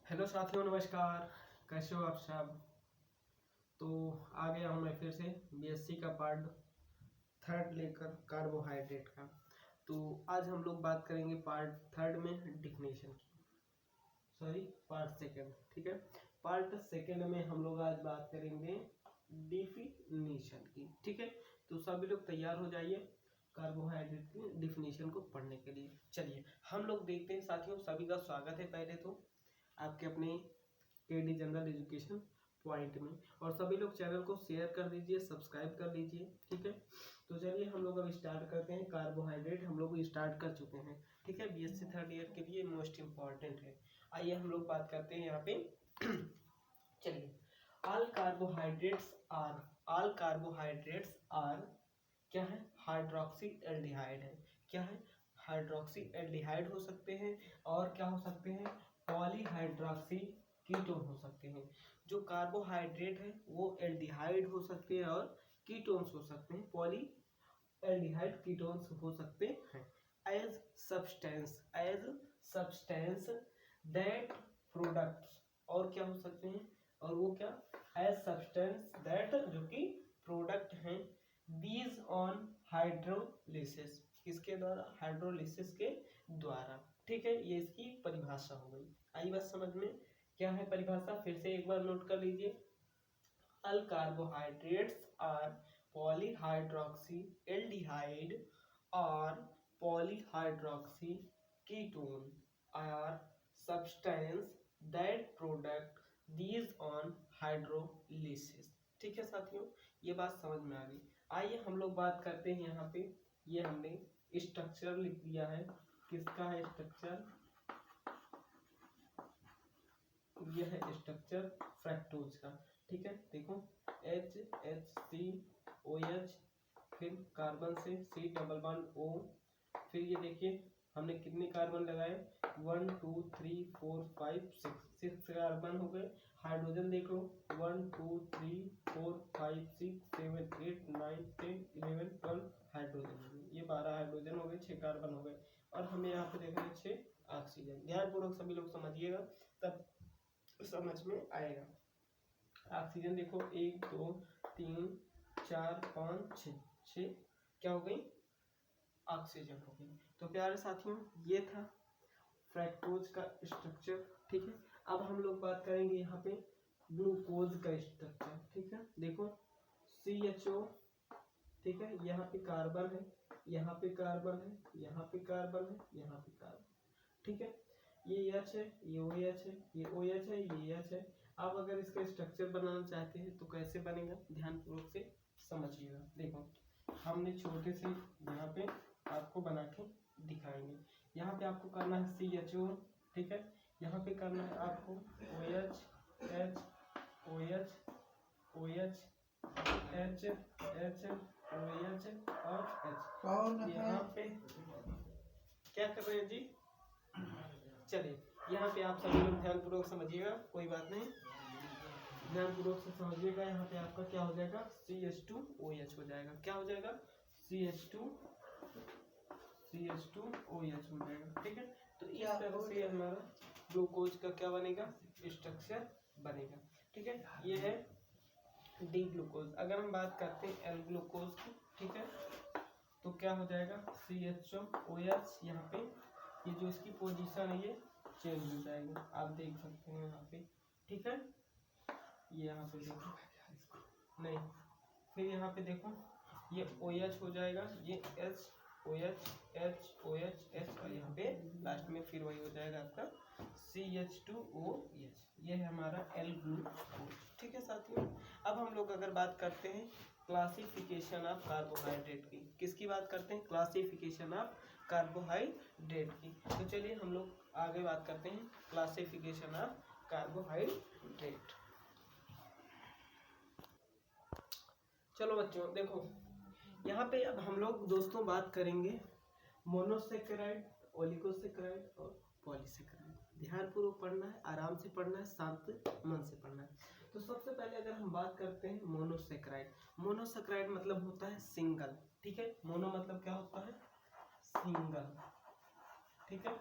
Hello साथियों, नमस्कार। कैसे हो आप सब? तो आ गया हूँ मैं फिर से बीएससी का पार्ट थर्ड लेकर कार्बोहाइड्रेट का। तो आज हम लोग बात करेंगे पार्ट थर्ड में डिफिनेशन की, सॉरी पार्ट सेकंड। ठीक है, पार्ट सेकंड में हम लोग आज बात करेंगे डिफिनेशन की। ठीक है, तो सभी लोग तैयार हो जाइए कार्बोहाइड्रेट की डिफिनेशन को पढ़ने के लिए। चलिए हम लोग देखते हैं साथियों। सभी का स्वागत है पहले तो आपके अपने केडी जनरल एजुकेशन पॉइंट में, और सभी लोग चैनल को शेयर कर दीजिए, सब्सक्राइब कर लीजिए। ठीक है, तो चलिए हम लोग अब स्टार्ट करते हैं। कार्बोहाइड्रेट हम लोग स्टार्ट कर चुके हैं। ठीक है, बीएससी थर्ड ईयर के लिए मोस्ट इम्पॉर्टेंट है। आइए हम लोग बात करते हैं यहाँ पे। चलिए, ऑल कार्बोहाइड्रेट्स आर क्या है? हाइड्रोक्सी एल्डिहाइड है। क्या है? हाइड्रोक्सी एल्डिहाइड हो सकते हैं, और क्या हो सकते हैं? पॉलीहाइड्रोक्सी कीटोन हो सकते हैं। जो कार्बोहाइड्रेट है वो एल्डिहाइड हो सकते हैं और कीटोन्स हो सकते हैं, पॉली एल्डिहाइड कीटोन्स हो सकते हैं। एज सब्सटेंस दैट प्रोडक्ट्स, और क्या हो सकते हैं? और वो क्या? एज सब्सटेंस दैट, जो कि प्रोडक्ट हैं दीज ऑन हाइड्रोलिसिस। किसके द्वारा? हाइड्रोलिसिस के द्वारा। ठीक है, ये इसकी परिभाषा हो गई। आई बात समझ में? क्या है परिभाषा? फिर से एक बार नोट कर लीजिए। All carbohydrates are polyhydroxy aldehyde और polyhydroxy ketone are substance that product these on hydrolysis. ठीक है साथियों, ये बात समझ में आ गई। आइए हम लोग बात करते हैं यहाँ पे। ये हमने स्ट्रक्चर लिख दिया है। किसका है स्ट्रक्चर? यह है स्ट्रक्चर फ्रैक्टोज का। ठीक है, देखो HCOH, फिर कार्बन से C डबल बॉन्ड O, फिर ये देखिए हमने कितने कार्बन लगाए? 1 2 3 4 5 6 कार्बन हो गए। हाइड्रोजन देख लो, 1 2 3 4 5 6 7 8 9 10 11 12 हाइड्रोजन। ये 12 हाइड्रोजन हो गए, 6 कार्बन हो गए, और हमें यहाँ पे देख रहे हैं 6 ऑक्सीजन। ध्यानपूर्वक सभी लोग समझिएगा, तब समझ में आएगा। ऑक्सीजन देखो 1 2 3 4 5 6 क्या हो गई? ऑक्सीजन हो गई। तो प्यारे साथियों, ये था फ्रैक्टोज का स्ट्रक्चर। ठीक है, अब हम लोग बात करेंगे यहाँ पे ग्लूकोज का स्ट्रक्चर। ठीक है, देखो CHO, ठीक है, यहाँ पे कार्बन है, यहाँ पे कार्बन है, यहाँ पे कार्बन है, यहाँ पे कार्बन। ठीक है, ये H है, ये OH है, ये OH है, ये H है। आप अगर इसका स्ट्रक्चर बनाना चाहते हैं तो कैसे बनेगा? ध्यानपूर्वक से समझिएगा। देखो हमने छोटे से यहाँ पे आपको बना के दिखाएंगे। यहाँ पे आपको करना है CHO, ठीक है, यहाँ पे करना है आपको OH H OH OH H H OH और H। कौन है? यहाँ पे क्या कर रहे हैं जी? चलिए यहाँ पे आप सभी लोग ध्यानपूर्वक समझिएगा, कोई बात नहीं, ध्यानपूर्वक से समझिएगा। यहाँ पे आपका क्या हो जाएगा? CH2OH हो जाएगा। क्या हो जाएगा? CH2OH हो जाएगा। ठीक है, तो इस तरह से हमारा ग्लूकोज का क्या बनेगा? स्ट्रक्चर बनेगा। ठीक है, ये है डी ग्लूकोज। अगर हम बात करते हैं एल ग्लूकोज की, ठीक है, तो क्या हो जाएगा? CHOOH। यहाँ पे ये जो इसकी पोजीशन है ये चेंज हो जाएगी, आप देख सकते हैं यहाँ पे। ठीक है, ये यहाँ पे देखो नहीं, फिर यहाँ पे देखो ये OH हो जाएगा, ये HOH HOH H, और यहाँ पे लास्ट में फिर वही हो जाएगा आपका CH2OH। ये है हमारा एल ग्लूकोज। ठीक है साथियों, अब हम लोग अगर बात करते हैं क्लासिफिकेशन ऑफ कार्बोहाइड्रेट की। किसकी बात करते हैं? क्लासिफिकेशन ऑफ कार्बोहाइड्रेट की। तो चलिए हम लोग आगे बात करते हैं क्लासिफिकेशन ऑफ कार्बोहाइड्रेट। चलो बच्चों देखो, यहाँ पे अब हम लोग दोस्तों बात करेंगे मोनोसेकेराइड, ओलिगोसेकेराइड और पॉलीसेकेराइड। ध्यानपूर्वक पढ़ना है, आराम से पढ़ना है, शांत मन से पढ़ना है। तो सबसे पहले अगर हम बात करते हैं मोनोसेकेराइड। मोनोसेकेराइड मतलब होता है सिंगल। ठीक है, मोनो मतलब क्या होता है? सिंगल। ठीक है,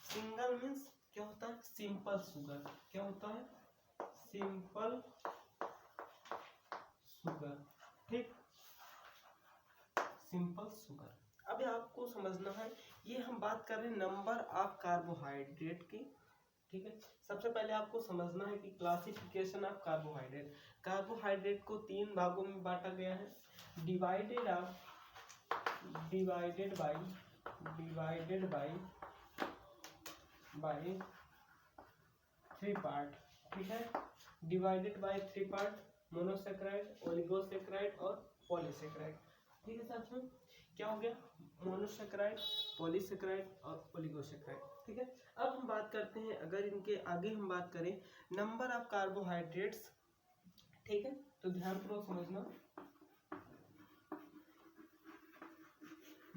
सिंगल मीन्स क्या होता है? Simple sugar. क्या होता है? Simple sugar. ठीक, सिंपल शुगर। अब आपको समझना है, ये हम बात कर रहे हैं नंबर ऑफ कार्बोहाइड्रेट की। ठीक है, सबसे पहले आपको समझना है कि क्लासिफिकेशन ऑफ कार्बोहाइड्रेट। कार्बोहाइड्रेट को 3 भागों में बांटा गया है। Divided by 3 part. ठीक है, divided by 3 part, monosaccharide, oligosaccharide और पॉलीसेक्राइड। ठीक है साथियों, क्या हो गया? मोनोसेक्राइड, पॉलीसेक्राइड और ओलिगोसेक्राइड। ठीक है, अब हम बात करते हैं, अगर इनके आगे हम बात करें नंबर ऑफ कार्बोहाइड्रेट्स। ठीक है, तो ध्यानपूर्वक समझना,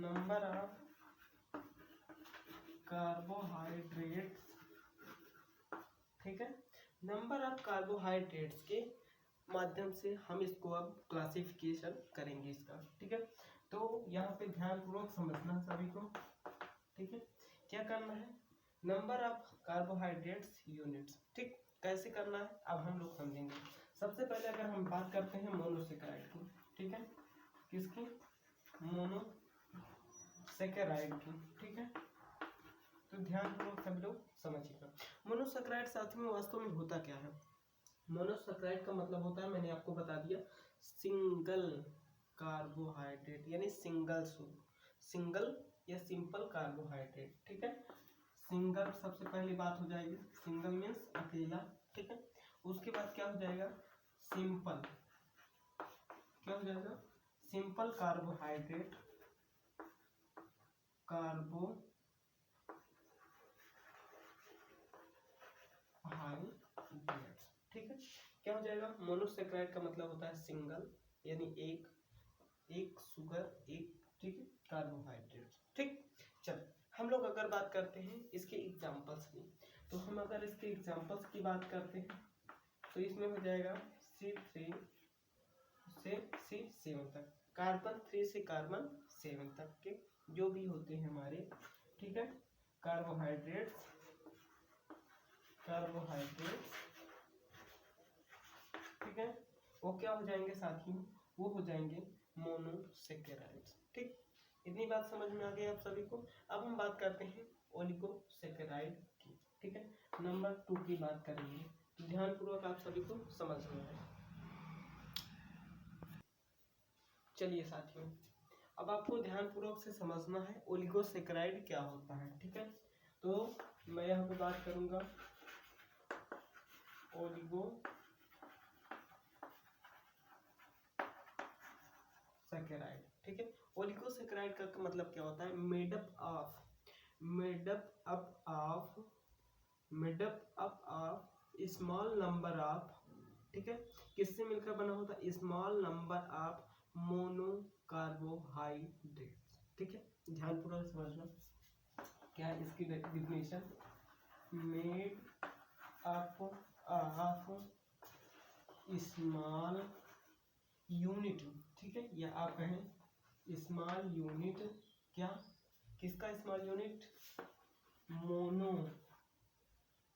नंबर ऑफ कार्बोहाइड्रेट्स। ठीक है, नंबर ऑफ कार्बोहाइड्रेट्स के माध्यम से हम इसको अब क्लासिफिकेशन करेंगे इसका। ठीक है, तो यहाँ पे ध्यानपूर्वक समझना सभी को। ठीक है, क्या करना है? Number of carbohydrates units. ठीक, कैसे करना है अब हम लोग समझेंगे। सबसे पहले अगर हम बात करते हैं मोनोसेक्राइड की। ठीक है, किसकी? मोनोसेक्राइड की। ठीक है, तो ध्यानपूर्वक सब लोग समझिएगा। मोनोसेक्राइड साथ में वास्तव में होता क्या है? मोनोसेक्राइड का मतलब होता है, मैंने आपको बता दिया, सिंगल कार्बोहाइड्रेट, यानी सिंगल या सिंपल कार्बोहाइड्रेट। ठीक है, सिंगल सबसे पहली बात हो जाएगी, सिंगल मीन्स अकेला। ठीक है, उसके बाद क्या हो जाएगा? सिंपल। क्या हो जाएगा? सिंपल कार्बोहाइड्रेट, ठीक है, क्या हो जाएगा? मोनोसेक्राइड का मतलब होता है सिंगल, यानी एक शुगर, एक, ठीक है, कार्बोहाइड्रेट। ठीक, चल हम लोग अगर बात करते हैं इसके एग्जांपल्स की, तो हम अगर इसके एग्जांपल्स की बात करते हैं तो इसमें हो जाएगा C3 से C7 तक, कार्बन 3 से कार्बन 7 तक के जो भी होते हैं हमारे, ठीक है, कार्बोहाइड्रेट्स, ठीक है, वो क्या हो जाएंगे साथियों? वो हो जाएंगे मोनोसेक्राइड्स। ठीक, इतनी बात समझ में आ गई आप सभी को। अब हम बात करते हैं ओलिगोसेक्राइड की। ठीक है, नंबर 2 की बात करेंगे, ध्यानपूर्वक आप सभी को समझना है। चलिए साथियों, अब आपको ध्यानपूर्वक से समझना है ओलिगोसेक्राइड क्या होता है। ठीक है, तो मैं यहाँ पे बात करूंगा ओलिगोसेक्राइड। ठीक है, ओलिगोसेक्राइड का मतलब क्या होता है? Made up of small number of, ठीक है, किससे मिलकर बना होता है? Small number of mono carbohydrate. ठीक है, ध्यानपूर्वक समझना क्या है इसकी definition. Made up of small unit, ठीक है, या आप कहें स्मॉल यूनिट, क्या, किसका स्मॉल यूनिट? मोनो,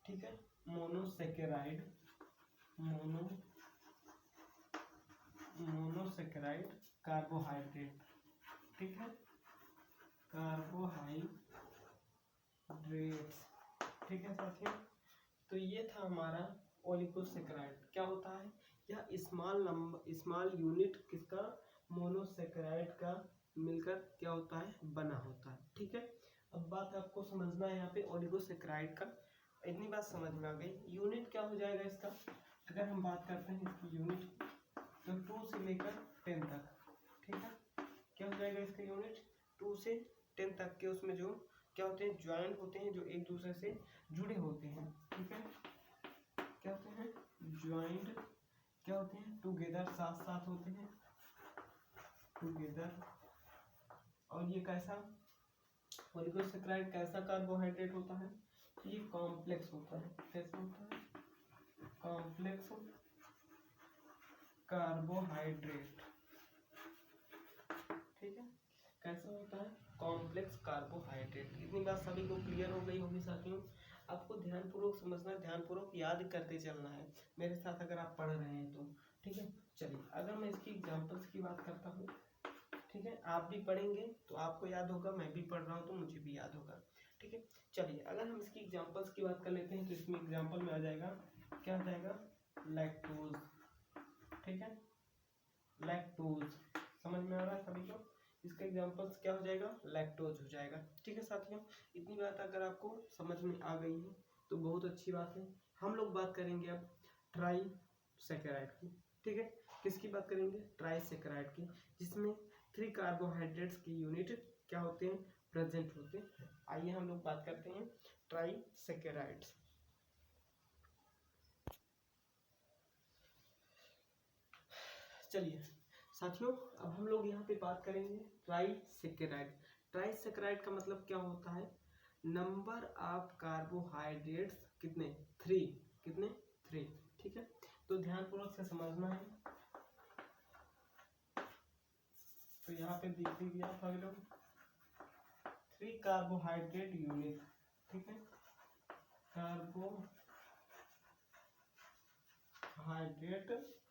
ठीक है, मोनोसेक्राइड, मोनोसेक्राइड कार्बोहाइड्रेट। ठीक है, कार्बोहाइड्रेट्स। ठीक है साथियों, तो ये था हमारा ओलिगोसेक्राइड। क्या होता है? यह स्मॉल यूनिट किसका? मोनोसेक्राइड का मिलकर क्या होता है? बना होता है। ठीक है, अब बात आपको समझना है यहाँ पे ओलिगोसेक्राइड का। इतनी बात समझ में आ गई। यूनिट क्या हो जाएगा इसका? अगर हम बात करते हैं इसकी यूनिट, तो 2 से लेकर 10 तक, ठीक है, क्या हो जाएगा इसका यूनिट? 2 से 10 तक के उसमें जो क्या होते हैं? ज्वाइंट होते हैं, जो एक दूसरे से जुड़े होते हैं। ठीक है, क्या होते हैं? ज्वाइंट, क्या होते हैं? टुगेदर, साथ साथ होते हैं, टुगेदर। और ये कैसा ओलिगोसेक्राइड कैसा कार्बोहाइड्रेट होता है? ये कॉम्प्लेक्स होता है। कैसा होता है? Complex carbohydrate. ठीक है, कैसा होता है? Complex carbohydrate. इतनी बात सभी को क्लियर हो गई होगी साथियों। आपको ध्यानपूर्वक समझना, ध्यानपूर्वक याद करते चलना है मेरे साथ अगर आप पढ़ रहे हैं तो। ठीक है, चलिए अगर मैं इसकी एग्जाम्पल्स की बात करता हूँ, ठीक है, आप भी पढ़ेंगे तो आपको याद होगा, मैं भी पढ़ रहा हूँ तो मुझे भी याद होगा। ठीक है, चलिए अगर हम इसकी एग्जाम्पल्स की बात कर लेते हैं तो इसमें एग्जाम्पल में आ जाएगा, क्या आ जाएगा, लैक्टोज। ठीक है, लैक्टोज समझ में आ रहा है सभी को, इसका एग्जाम्पल्स क्या हो जाएगा, लैक्टोज हो जाएगा। ठीक है साथियों, इतनी बात अगर आपको समझ में आ गई है तो बहुत अच्छी बात है। हम लोग बात करेंगे अब ट्राइसेकेराइड की। ठीक है, किसकी बात करेंगे, ट्राइसेकेराइड की, जिसमें 3 कार्बोहाइड्रेट्स की यूनिट क्या होते हैं, प्रेजेंट होते हैं। आइए हम लोग बात करते हैं ट्राइसेकेराइड्स। चलिए साथियों, अब हम लोग यहाँ पे बात करेंगे ट्राइसेकेराइड। ट्राइसेकेराइड का मतलब क्या होता है, नंबर ऑफ कार्बोहाइड्रेट्स कितने, 3, कितने, 3। ठीक है, तो ध्यानपूर्वक से समझना है। तो यहाँ पे देख लीजिए आप सभी लोग, 3 कार्बोहाइड्रेट यूनिट। ठीक है, कार्बोहाइड्रेट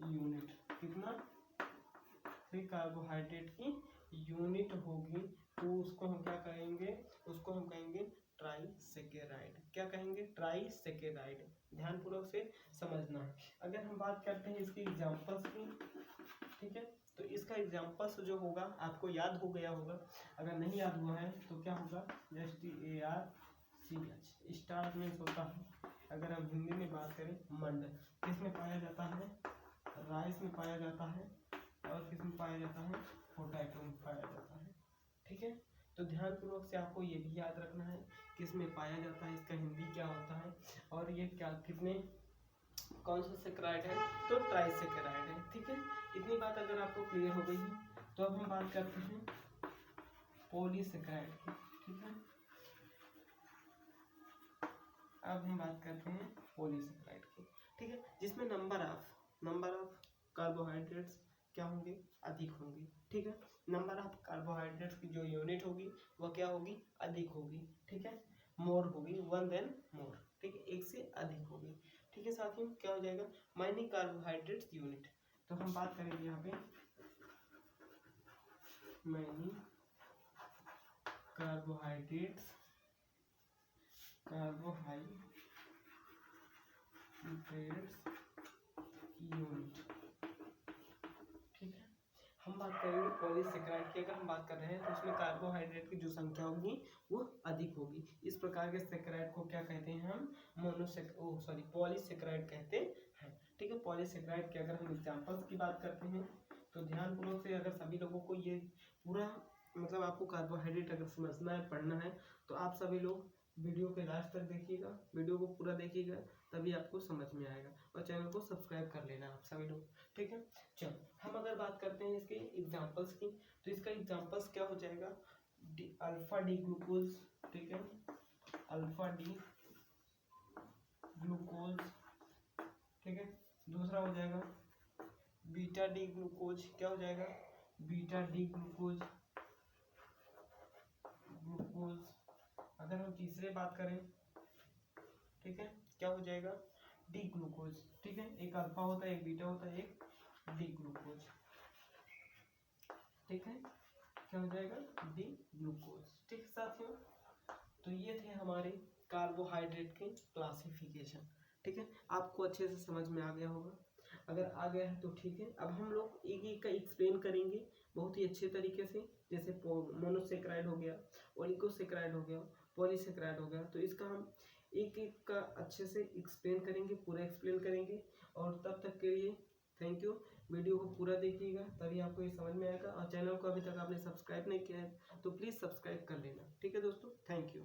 यूनिट कितना, 3 कार्बोहाइड्रेट की यूनिट होगी, तो उसको हम क्या कहेंगे, उसको हम कहेंगे ट्राइसेकेराइड। क्या कहेंगे, ट्राइसेकेराइड। ध्यानपूर्वक से समझना है। अगर हम बात करते हैं इसकी एग्जांपल्स की, ठीक है, तो इसका एग्जांपल्स जो होगा आपको याद हो गया होगा, अगर नहीं याद हुआ है तो क्या होगा, STARCH, स्टार्च मीन्स होता है, अगर हम हिंदी में बात करें, मंड। किसमें पाया जाता है, राइस में पाया जाता है, और किसमें पाया जाता है, पोटैटो में पाया जाता है। ठीक है, तो ध्यानपूर्वक से आपको ये भी याद रखना है किसमें पाया जाता है, इसका हिंदी क्या होता है, और ये क्या, कितने, कौन सा सेकेराइड है, तो ट्राइसेकेराइड है। ठीक है, इतनी बात अगर आपको क्लियर हो गई है तो अब हम बात करते हैं पॉलीसेकेराइड की। ठीक है, अब हम बात करते हैं पॉलीसेकेराइड की। ठीक है, जिसमें नंबर ऑफ कार्बोहाइड्रेट्स क्या होंगे, अधिक होंगे। ठीक है, नंबर ऑफ कार्बोहाइड्रेट्स की जो यूनिट होगी वह क्या होगी, अधिक होगी। ठीक है, मोर होगी, 1 देन मोर। ठीक है, एक से अधिक होगी। ठीक है साथियों, क्या हो जाएगा, मैनी कार्बोहाइड्रेट्स यूनिट। तो हम बात करेंगे यहाँ पे मैनी कार्बोहाइड्रेट्स यूनिट। ठीक है, हम बात करेंगे पॉलीसेकेराइड की। अगर हम बात कर रहे हैं तो उसमें कार्बोहाइड्रेट की जो संख्या होगी वो अधिक होगी। इस प्रकार के सेकेराइड को क्या कहते हैं, हम पॉलीसेकेराइड कहते हैं। ठीक है, पॉलीसेकेराइड के अगर हम एग्जांपल्स की बात करते हैं तो ध्यानपूर्वक से अगर सभी लोगों को ये पूरा मतलब आपको कार्बोहाइड्रेट अगर समझना है, पढ़ना है, तो आप सभी लोग वीडियो के लास्ट तक देखिएगा, वीडियो को पूरा देखिएगा, तभी आपको समझ में आएगा। और चैनल को सब्सक्राइब कर लेना आप सभी लोग। ठीक है, चलो हम अगर बात करते हैं इसके एग्जांपल्स की, तो इसका एग्जांपल्स क्या हो जाएगा, अल्फा डी ग्लूकोज। ठीक है, अल्फा डी ग्लूकोज। ठीक है, दूसरा हो जाएगा बीटा डी ग्लूकोज। क्या हो जाएगा, बीटा डी ग्लूकोज। अगर हम तीसरे बात करें, ठीक है, क्या हो जाएगा, डी ग्लूकोज। ठीक है, एक अल्फा होता है, एक बीटा होता है, एक डी ग्लूकोज। ठीक है, क्या हो जाएगा, डी ग्लूकोज। ठीक है साथियों, तो ये थे हमारे कार्बोहाइड्रेट के क्लासिफिकेशन। ठीक है, आपको अच्छे से समझ में आ गया होगा, अगर आ गया है तो ठीक है। अब हम लोग एक एक का एक्सप्लेन करेंगे बहुत ही अच्छे तरीके से, जैसे मोनोसेकेराइड हो गया, ओलिगोसेकेराइड हो गया, पॉलीसेकेराइड हो गया, तो इसका हम एक एक का अच्छे से एक्सप्लेन करेंगे, पूरा एक्सप्लेन करेंगे। और तब तक के लिए थैंक यू। वीडियो को पूरा देखिएगा तभी आपको ये समझ में आएगा, और चैनल को अभी तक आपने सब्सक्राइब नहीं किया है तो प्लीज़ सब्सक्राइब कर लेना। ठीक है दोस्तों, थैंक यू।